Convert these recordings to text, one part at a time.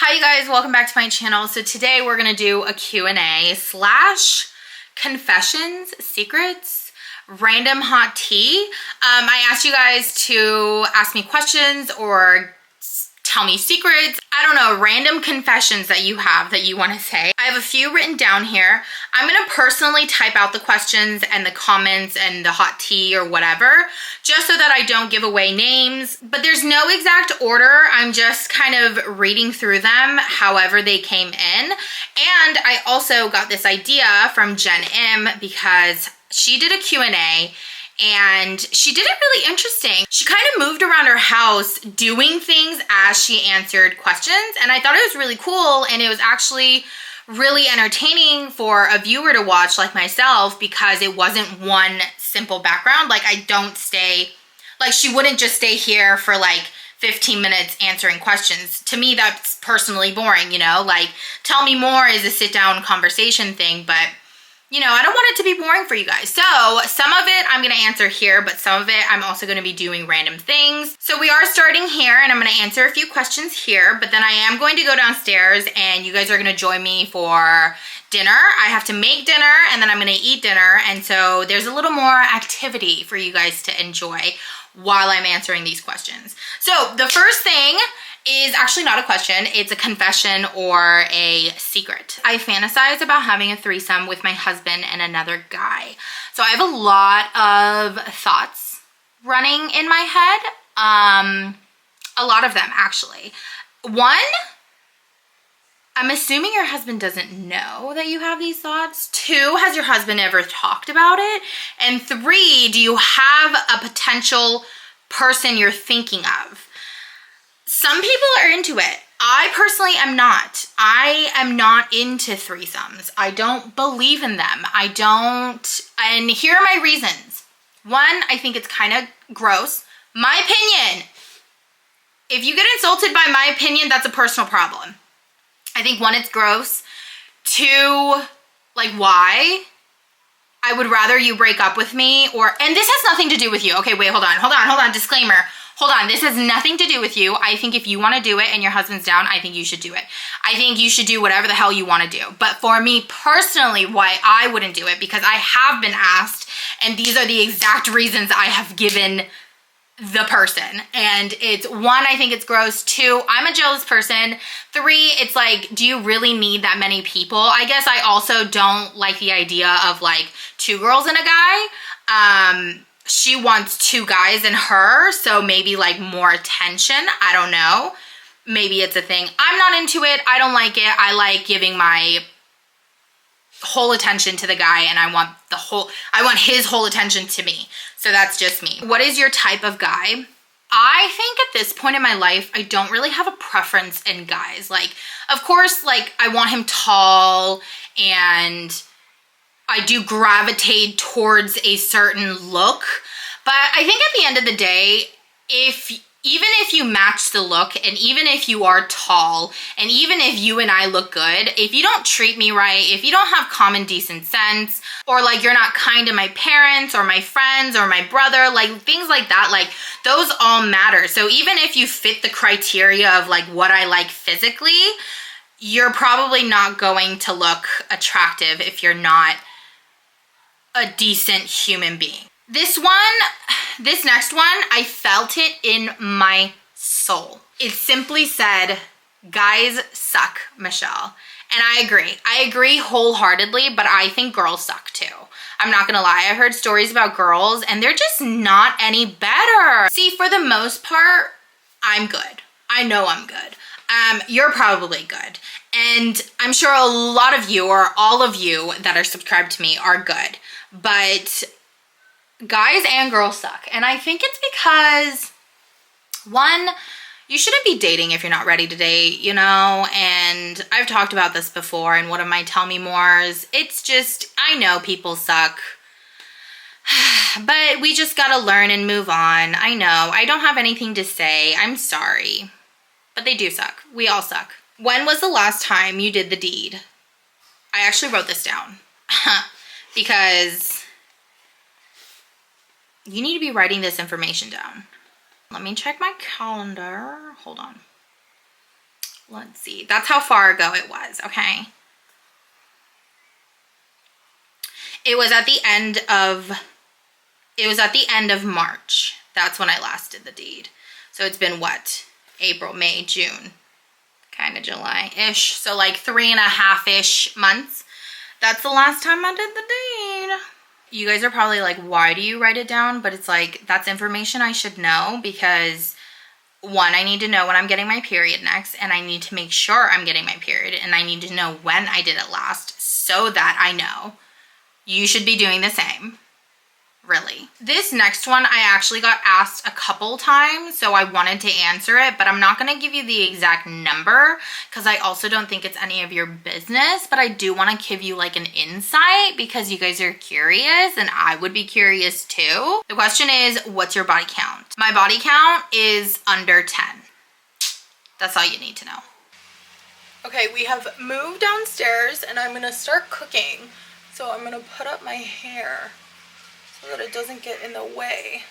Hi you guys, welcome back to my channel. So today we're gonna do a Q&A slash confessions, secrets, random hot tea. I asked you guys to ask me questions or tell me secrets. I don't know, random confessions that you have that you want to say. I have a few written down here. I'm going to personally type out the questions and the comments and the hot tea or whatever, just so that I don't give away names. But there's no exact order. I'm just kind of reading through them however they came in. And I also got this idea from Jen M because she did a Q&A and she did it really interesting. She kind of moved around her house doing things as she answered questions, and I thought it was really cool, and it was actually really entertaining for a viewer to watch like myself because it wasn't one simple background. Like she wouldn't just stay here for like 15 minutes answering questions. To me, that's personally boring, you know? Like, tell me more is a sit down conversation thing, but you know, I don't want it to be boring for you guys. So some of it I'm gonna answer here, but some of it I'm also gonna be doing random things. So we are starting here and I'm gonna answer a few questions here, but then I am going to go downstairs and you guys are gonna join me for dinner. I have to make dinner and then I'm gonna eat dinner. And so there's a little more activity for you guys to enjoy while I'm answering these questions. So the first thing is actually not a question, it's a confession or a secret. I fantasize about having a threesome with my husband and another guy. So I have a lot of thoughts running in my head. A lot of them actually. One, I'm assuming your husband doesn't know that you have these thoughts. Two, has your husband ever talked about it? And three, do you have a potential person you're thinking of? Some people are into it. I personally am not. I am not into threesomes. I don't believe in them. And here are my reasons. One, I think it's kind of gross. My opinion. If you get insulted by my opinion, that's a personal problem. I think one, it's gross. Two, like why? I would rather you break up with me and this has nothing to do with you. Okay, wait, hold on, disclaimer. Hold on, this has nothing to do with you. I think if you want to do it and your husband's down, I think you should do it. I think you should do whatever the hell you want to do. But for me personally, why I wouldn't do it, because I have been asked, and these are the exact reasons I have given the person. And it's one, I think it's gross. Two, I'm a jealous person. Three, it's like, do you really need that many people? I guess I also don't like the idea of like two girls and a guy. She wants two guys and her, so maybe like more attention. I don't know. Maybe it's a thing. I'm not into it. I don't like it. I like giving my whole attention to the guy and I want his whole attention to me. So that's just me. What is your type of guy? I think at this point in my life, I don't really have a preference in guys. Like, of course, like I want him tall and I do gravitate towards a certain look, but I think at the end of the day, even if you match the look and even if you are tall and even if you and I look good, if you don't treat me right, if you don't have common decent sense, or like you're not kind to my parents or my friends or my brother, like things like that, like those all matter. So even if you fit the criteria of like what I like physically, you're probably not going to look attractive if you're not a decent human being. This next one, I felt it in my soul. It simply said, guys suck, Michelle. And I agree. I agree wholeheartedly, but I think girls suck too. I'm not gonna lie, I heard stories about girls and they're just not any better. See, for the most part, I'm good. I know I'm good. You're probably good. And I'm sure a lot of you or all of you that are subscribed to me are good. But guys and girls suck. And I think it's because, one, you shouldn't be dating if you're not ready to date, you know? And I've talked about this before in one of my Tell Me Mores. It's just, I know people suck. But we just gotta learn and move on. I know. I don't have anything to say. I'm sorry. But they do suck. We all suck. When was the last time you did the deed? I actually wrote this down. Because you need to be writing this information down. Let me check my calendar. Hold on. let's see. That's how far ago it was, okay? It was at the end of March. That's when I last did the deed. So it's been what? April, May, June, kind of July-ish. So like 3.5-ish months. That's the last time I did the deed. You guys are probably like, why do you write it down? But it's like, that's information I should know because one, I need to know when I'm getting my period next, and I need to make sure I'm getting my period, and I need to know when I did it last so that I know. You should be doing the same. Really. This next one I actually got asked a couple times, so I wanted to answer it, but I'm not going to give you the exact number because I also don't think it's any of your business, but I do want to give you like an insight because you guys are curious and I would be curious too. The question is, what's your body count? My body count is under 10. That's all you need to know. Okay, we have moved downstairs and I'm going to start cooking. So I'm going to put up my hair so that it doesn't get in the way.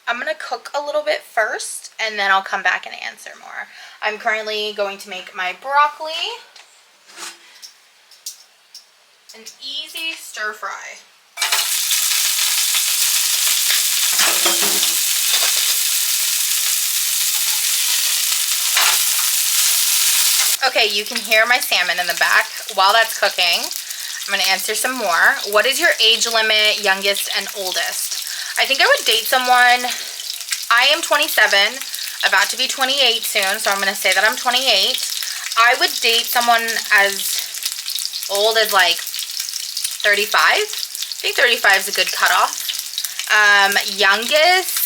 I'm gonna cook a little bit first and then I'll come back and answer more. I'm currently going to make my broccoli. An easy stir fry. Okay, you can hear my salmon in the back. While that's cooking, I'm gonna answer some more. What is your age limit, youngest and oldest? I think I would date someone, I am 27, about to be 28 soon, so I'm gonna say that I'm 28. I would date someone as old as like 35. I think 35 is a good cutoff. Youngest,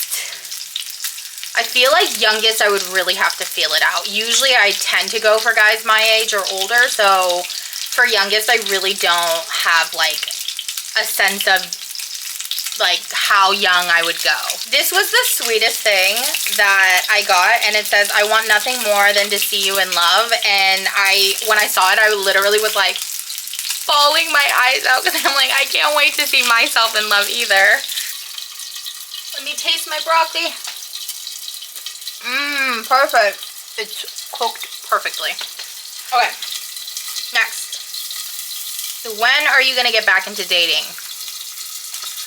I feel like youngest I would really have to feel it out. Usually I tend to go for guys my age or older, so for youngest I really don't have like a sense of like how young I would go. This was the sweetest thing that I got, and it says, I want nothing more than to see you in love. And when I saw it, I literally was like bawling my eyes out because I'm like, I can't wait to see myself in love either. Let me taste my broccoli. Perfect. It's cooked perfectly. Okay, next. So when are you gonna get back into dating?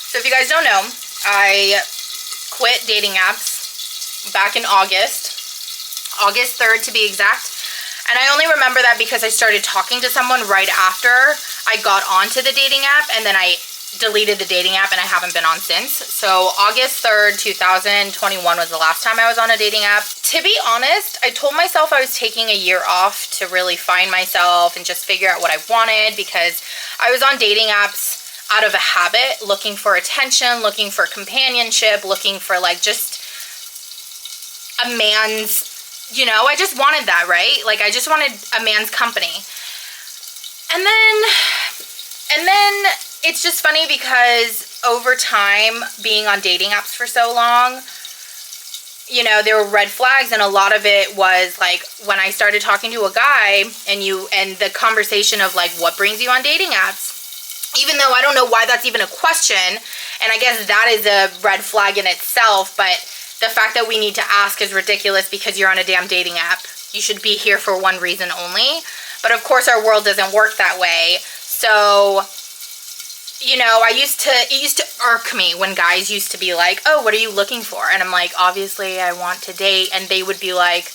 So if you guys don't know, I quit dating apps back in August 3rd to be exact. And I only remember that because I started talking to someone right after I got onto the dating app, and then I deleted the dating app and I haven't been on since. So August 3rd, 2021 was the last time I was on a dating app. To be honest, I told myself I was taking a year off to really find myself and just figure out what I wanted, because I was on dating apps out of a habit, looking for attention, looking for companionship, looking for like just a man's, you know, I just wanted that, right? Like I just wanted a man's company. And then it's just funny because over time, being on dating apps for so long, you know, there were red flags, and a lot of it was like when I started talking to a guy and the conversation of like, what brings you on dating apps? Even though I don't know why that's even a question, and I guess that is a red flag in itself, but the fact that we need to ask is ridiculous because you're on a damn dating app. You should be here for one reason only. But of course our world doesn't work that way. So, you know, it used to irk me when guys used to be like, oh, what are you looking for? And I'm like, obviously I want to date. And they would be like,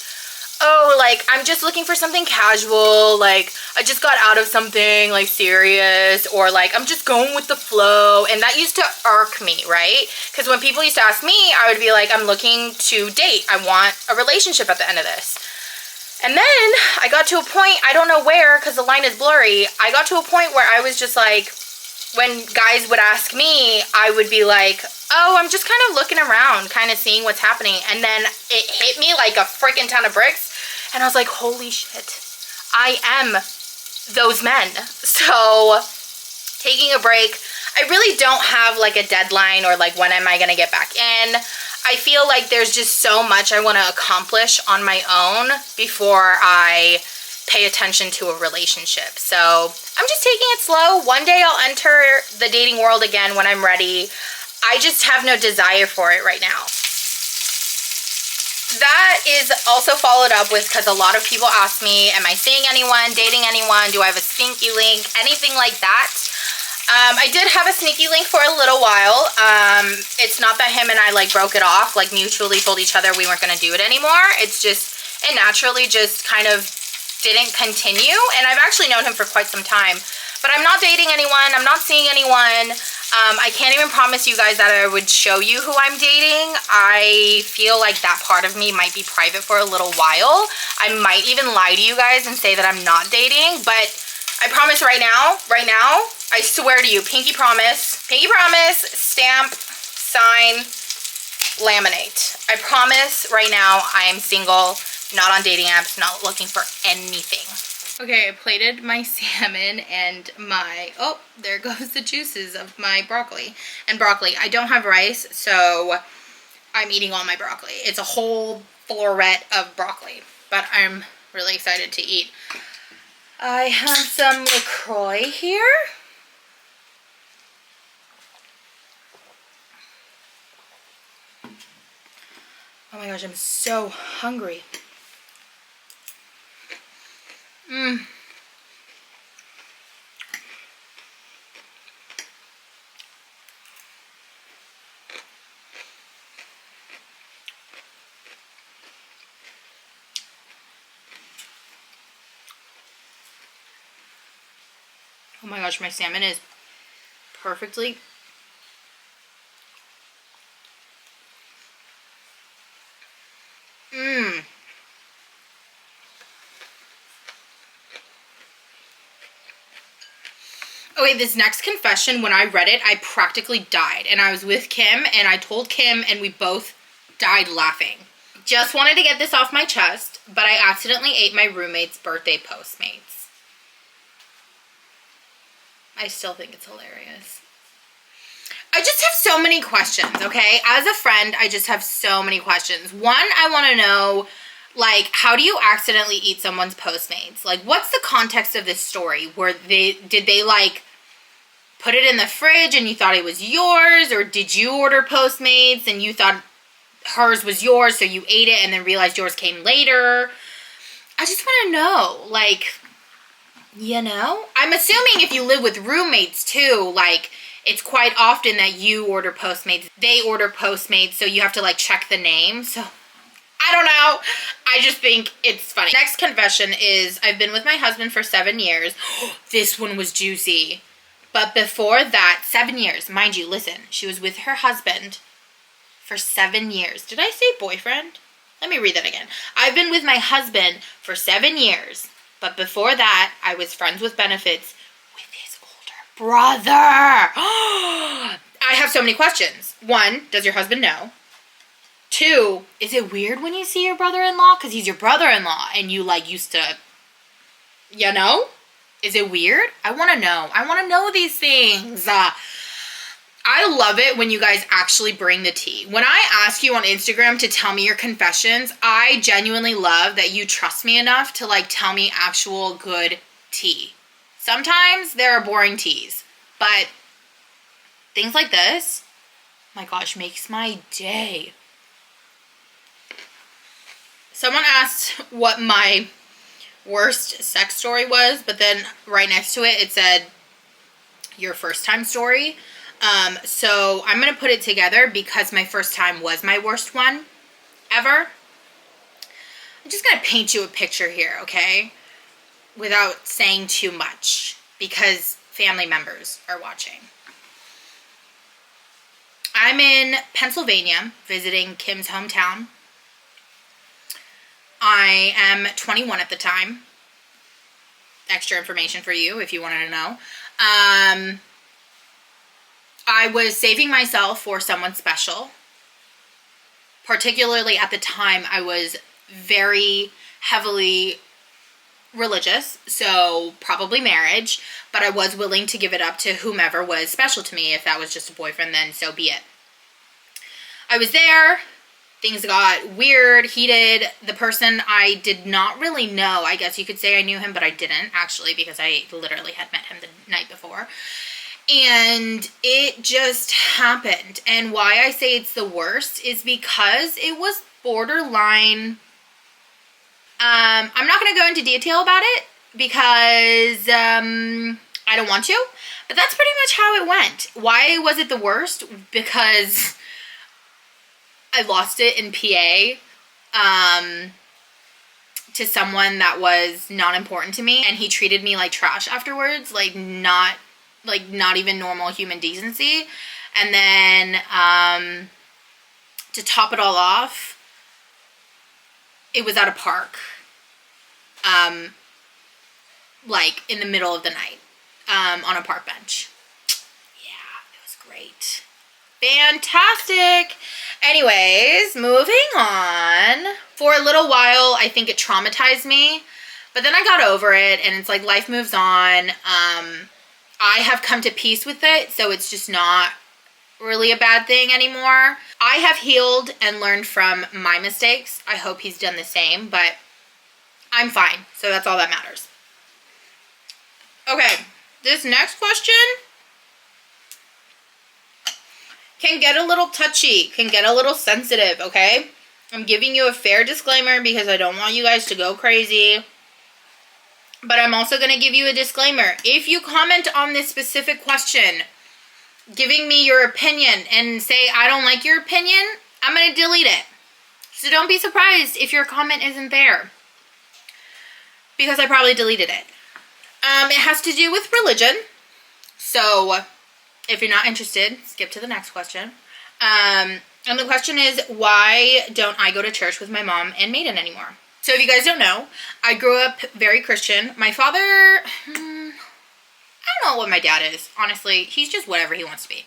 oh, like, I'm just looking for something casual, like, I just got out of something, like, serious, or, like, I'm just going with the flow, and that used to irk me, right? Because when people used to ask me, I would be like, I'm looking to date, I want a relationship at the end of this. And then I got to a point, I don't know where, because the line is blurry, I got to a point where I was just like, when guys would ask me, I would be like, oh, I'm just kind of looking around, kind of seeing what's happening. And then it hit me like a freaking ton of bricks. And I was like, holy shit, I am those men. So taking a break, I really don't have like a deadline or like when am I going to get back in. I feel like there's just so much I want to accomplish on my own before I pay attention to a relationship. So I'm just taking it slow. One day I'll enter the dating world again when I'm ready. I just have no desire for it right now. that is also followed up with, because a lot of people ask me, am I seeing anyone, dating anyone, do I have a sneaky link, anything like that. I did have a sneaky link for a little while. It's not that him and I like broke it off, like mutually told each other we weren't going to do it anymore. It's just, it naturally just kind of didn't continue. And I've actually known him for quite some time, but I'm not dating anyone. I'm not seeing anyone. I can't even promise you guys that I would show you who I'm dating. I feel like that part of me might be private for a little while. I might even lie to you guys and say that I'm not dating, but I promise right now, I swear to you, pinky promise, stamp, sign, laminate. I promise right now I am single, not on dating apps, not looking for anything. Okay, I plated my salmon and my, oh, there goes the juices of my broccoli. And broccoli, I don't have rice, so I'm eating all my broccoli. It's a whole floret of broccoli, but I'm really excited to eat. I have some LaCroix here. Oh my gosh, I'm so hungry. Oh my gosh, my salmon is perfectly. Okay, this next confession, when I read it, I practically died. And I was with Kim, and I told Kim, and we both died laughing. Just wanted to get this off my chest, but I accidentally ate my roommate's birthday Postmates. I still think it's hilarious. I just have so many questions, okay? As a friend, I just have so many questions. One, I want to know, like, how do you accidentally eat someone's Postmates? Like, what's the context of this story? Did they like put it in the fridge and you thought it was yours? Or did you order Postmates and you thought hers was yours, so you ate it and then realized yours came later? I just want to know, like, you know? I'm assuming if you live with roommates too, like, it's quite often that you order Postmates, they order Postmates, so you have to like check the name. So I don't know. I just think it's funny. Next confession is I've been with my husband for 7 years. This one was juicy. But before that, 7 years, mind you, listen, she was with her husband for 7 years. Did I say boyfriend? Let me read that again. I've been with my husband for 7 years. But before that, I was friends with benefits with his older brother. I have so many questions. One, does your husband know? Two, is it weird when you see your brother-in-law? Because he's your brother-in-law and you like used to, you know? Is it weird? I want to know. I want to know these things. I love it when you guys actually bring the tea. When I ask you on Instagram to tell me your confessions, I genuinely love that you trust me enough to like tell me actual good tea. Sometimes there are boring teas, but things like this, my gosh, makes my day. Someone asked what my worst sex story was, but then right next to it, it said your first time story. So I'm going to put it together because my first time was my worst one ever. I'm just going to paint you a picture here, okay? Without saying too much because family members are watching. I'm in Pennsylvania visiting Kim's hometown. I am 21 at the time. Extra information for you if you wanted to know. I was saving myself for someone special. Particularly at the time, I was very heavily religious, so probably marriage, but I was willing to give it up to whomever was special to me. If that was just a boyfriend, then so be it. I was there. Things got weird, heated. The person I did not really know, I guess you could say I knew him, but I didn't actually because I literally had met him the night before. And it just happened. And why I say it's the worst is because it was borderline. I'm not going to go into detail about it because I don't want to, but that's pretty much how it went. Why was it the worst? Because I lost it in PA to someone that was not important to me, and he treated me like trash afterwards, like not even normal human decency. And then to top it all off, it was at a park, like in the middle of the night, on a park bench. Yeah, it was great. Fantastic. Anyways, moving on. For a little while, I think it traumatized me, but then I got over it, and it's like life moves on. I have come to peace with it, so it's just not really a bad thing anymore. I have healed and learned from my mistakes. I hope he's done the same, but I'm fine, so that's all that matters. Okay, this next question can get a little touchy, can get a little sensitive, okay? I'm giving you a fair disclaimer because I don't want you guys to go crazy. But I'm also going to give you a disclaimer. If you comment on this specific question, giving me your opinion, and say I don't like your opinion, I'm going to delete it. So don't be surprised if your comment isn't there, because I probably deleted it. It has to do with religion. So if you're not interested, skip to the next question. And the question is, why don't I go to church with my mom and Maiden anymore? So if you guys don't know, I grew up very Christian. My father, I don't know what my dad is, honestly. He's just whatever he wants to be.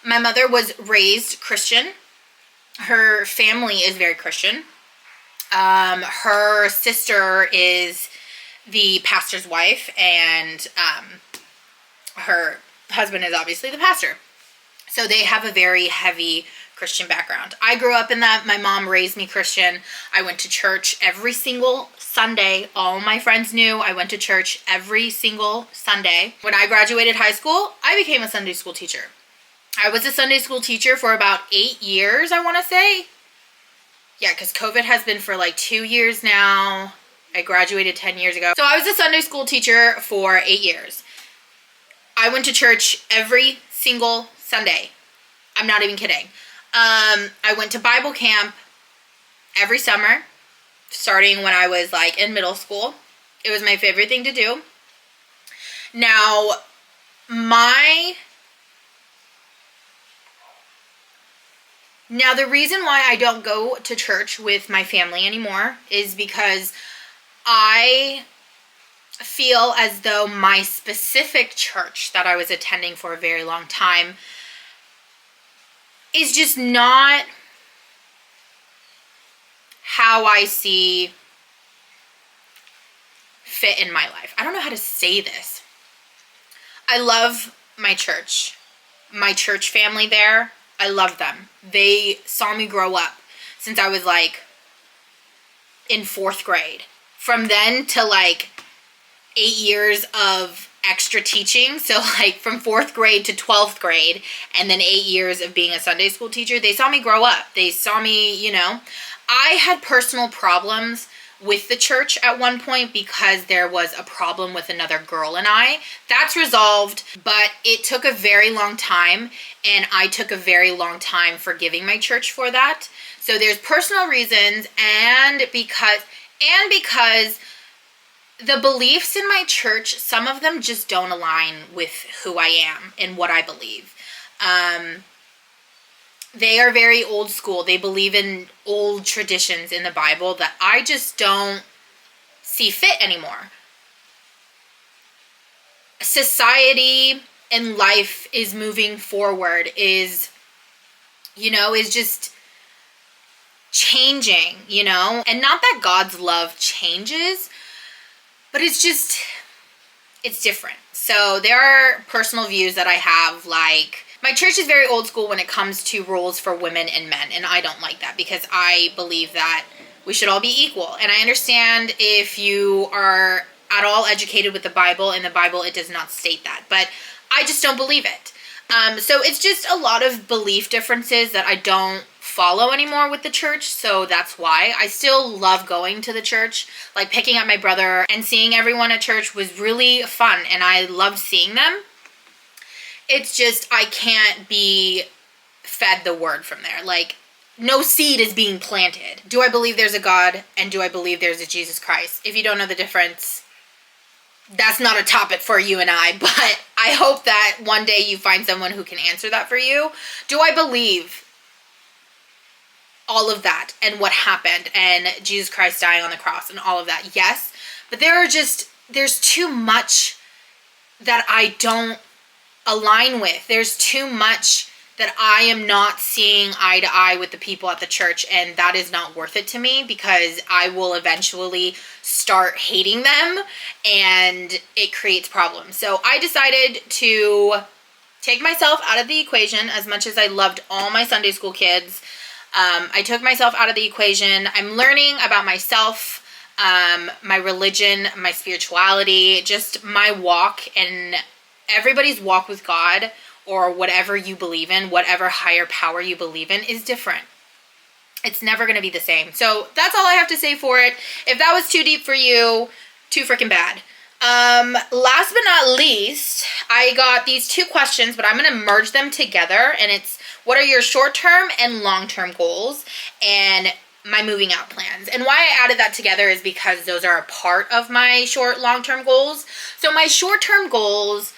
My mother was raised Christian. Her family is very Christian. Her sister is the pastor's wife, and her husband is obviously the pastor. So they have a very heavy Christian background. I grew up in that. My mom raised me Christian. I went to church every single Sunday. All my friends knew I went to church every single Sunday. When I graduated high school, I became a Sunday school teacher. I was a Sunday school teacher for about 8 years, I want to say. Yeah, because COVID has been for like 2 years now. I graduated 10 years ago. So I was a Sunday school teacher for 8 years. I went to church every single Sunday. I'm not even kidding. I went to Bible camp every summer, starting when I was like in middle school. It was my favorite thing to do. Now, the reason why I don't go to church with my family anymore is because I feel as though my specific church that I was attending for a very long time is just not how I see fit in my life. I don't know how to say this. I love my church family there. I love them. They saw me grow up since I was like in 4th grade. From then to like 8 years of extra teaching, so like from 4th grade to 12th grade, and then 8 years of being a Sunday school teacher, they saw me grow up. They saw me, I had personal problems with the church at one point because there was a problem with another girl and I. That's resolved, but it took a very long time, and I took a very long time forgiving my church for that. So there's personal reasons, and because the beliefs in my church, some of them just don't align with who I am and what I believe. They are very old school. They believe in old traditions in the Bible that I just don't see fit anymore. Society and life is moving forward, is just changing, and not that God's love changes, but it's different. So there are personal views that I have, like, my church is very old school when it comes to rules for women and men, and I don't like that because I believe that we should all be equal. And I understand if you are at all educated with the Bible, in the Bible it does not state that, but I just don't believe it. So it's just a lot of belief differences that I don't follow anymore with the church, so that's why. I still love going to the church. Like picking up my brother and seeing everyone at church was really fun, and I loved seeing them. It's just I can't be fed the word from there. Like, no seed is being planted. Do I believe there's a God, and do I believe there's a Jesus Christ? If you don't know the difference, that's not a topic for you and I, but I hope that one day you find someone who can answer that for you. Do I believe all of that and what happened and Jesus Christ dying on the cross and all of that? Yes, but there's too much that I don't align with. There's too much that I am not seeing eye to eye with the people at the church, and that is not worth it to me, because I will eventually start hating them and it creates problems. So I decided to take myself out of the equation. As much as I loved all my Sunday school kids, I took myself out of the equation. I'm learning about myself, my religion, my spirituality, just my walk, and everybody's walk with God, or whatever you believe in, whatever higher power you believe in, is different. It's never going to be the same. So that's all I have to say for it. If that was too deep for you, too freaking bad. Last but not least, I got these 2 questions, but I'm going to merge them together. And it's, what are your short-term and long-term goals, and my moving out plans? And why I added that together is because those are a part of my short, long-term goals. So my short-term goals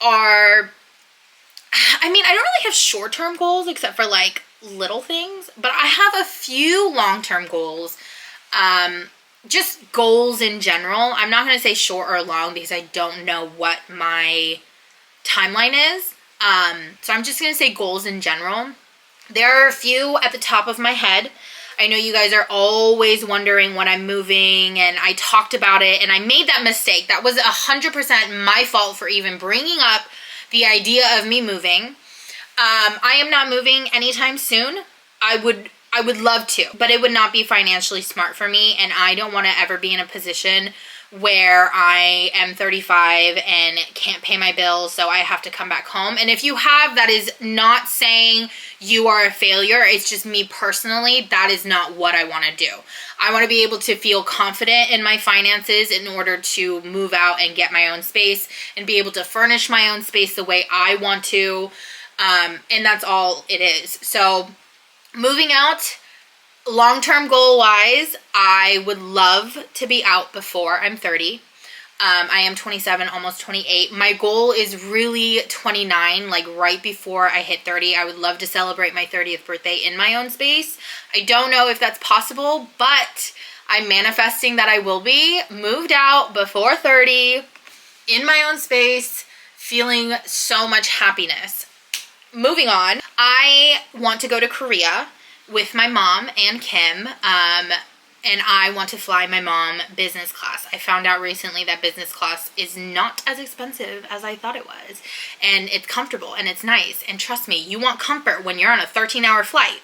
are, I mean, I don't really have short-term goals except for like little things, but I have a few long-term goals, just goals in general. I'm not going to say short or long because I don't know what my timeline is. So I'm just going to say goals in general. There are a few at the top of my head. I know you guys are always wondering when I'm moving, and I talked about it, and I made that mistake. That was 100% my fault for even bringing up the idea of me moving. I am not moving anytime soon. I would love to, but it would not be financially smart for me, and I don't want to ever be in a position where I am 35 and can't pay my bills, so I have to come back home. And if you have, that is not saying you are a failure. It's just me personally, that is not what I want to do. I want to be able to feel confident in my finances in order to move out and get my own space and be able to furnish my own space the way I want to. And that's all it is. So moving out, long-term goal-wise, I would love to be out before I'm 30. I am 27, almost 28. My goal is really 29, like right before I hit 30. I would love to celebrate my 30th birthday in my own space. I don't know if that's possible, but I'm manifesting that I will be moved out before 30, in my own space, feeling so much happiness. Moving on, I want to go to Korea with my mom and Kim, and I want to fly my mom business class. I found out recently that business class is not as expensive as I thought it was, and it's comfortable and it's nice, and trust me, you want comfort when you're on a 13-hour flight.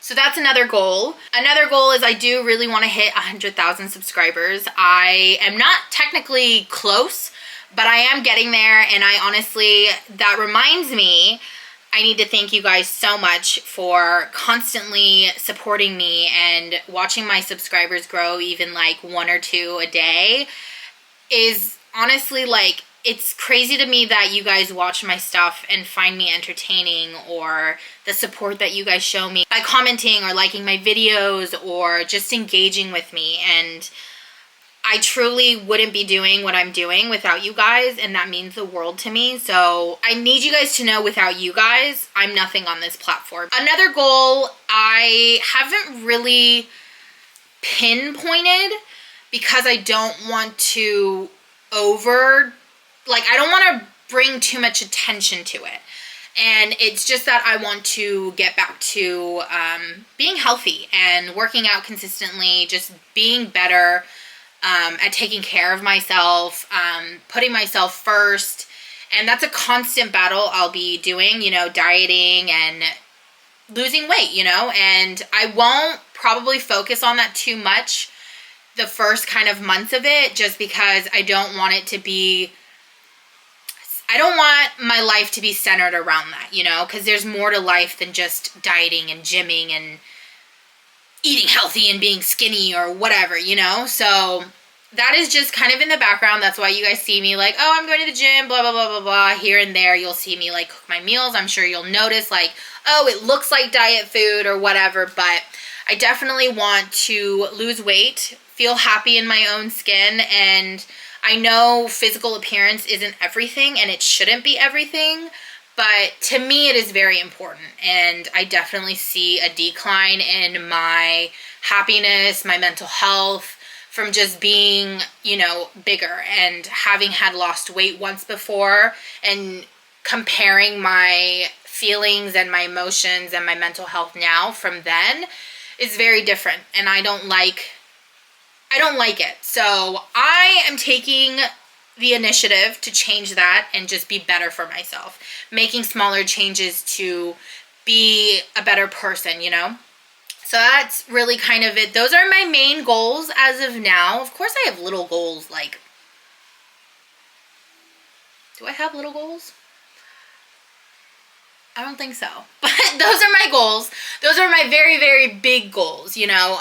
So that's another goal. Another goal is I do really want to hit 100,000 subscribers. I am not technically close, but I am getting there, and I honestly, that reminds me, I need to thank you guys so much for constantly supporting me and watching my subscribers grow, even like 1 or 2 a day. Is honestly, like, it's crazy to me that you guys watch my stuff and find me entertaining, or the support that you guys show me by commenting or liking my videos or just engaging with me. And I truly wouldn't be doing what I'm doing without you guys, and that means the world to me. So I need you guys to know, without you guys, I'm nothing on this platform. Another goal I haven't really pinpointed because I don't want to I don't want to bring too much attention to it. And it's just that I want to get back to being healthy and working out consistently, just being better at taking care of myself, putting myself first. And that's a constant battle I'll be doing, dieting and losing weight, and I won't probably focus on that too much the first kind of months of it, just because I don't want it to be, I don't want my life to be centered around that, you know, because there's more to life than just dieting and gymming and eating healthy and being skinny or whatever, you know? So that is just kind of in the background. That's why you guys see me like, oh, I'm going to the gym, blah, blah, blah, blah, blah. Here and there, you'll see me like cook my meals. I'm sure you'll notice like, oh, it looks like diet food or whatever, but I definitely want to lose weight, feel happy in my own skin, and I know physical appearance isn't everything and it shouldn't be everything, but to me it is very important, and I definitely see a decline in my happiness, my mental health from just being, you know, bigger, and having had lost weight once before and comparing my feelings and my emotions and my mental health now from then is very different, and I don't like it. So I am taking the initiative to change that and just be better for myself, making smaller changes to be a better person, you know? So that's really kind of it. Those are my main goals as of now. Of course I have little goals, like, do I have little goals? I don't think so. But those are my goals. Those are my very, very big goals, you know,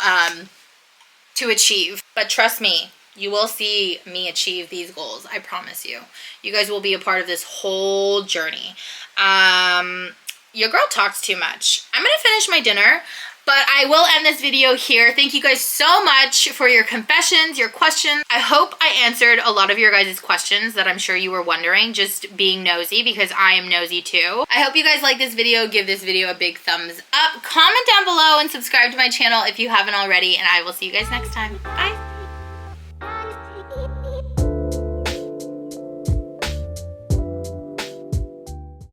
to achieve. But trust me, you will see me achieve these goals. I promise you. You guys will be a part of this whole journey. Your girl talks too much. I'm going to finish my dinner, but I will end this video here. Thank you guys so much for your confessions, your questions. I hope I answered a lot of your guys' questions that I'm sure you were wondering, just being nosy, because I am nosy too. I hope you guys like this video. Give this video a big thumbs up. Comment down below and subscribe to my channel if you haven't already, and I will see you guys next time. Bye.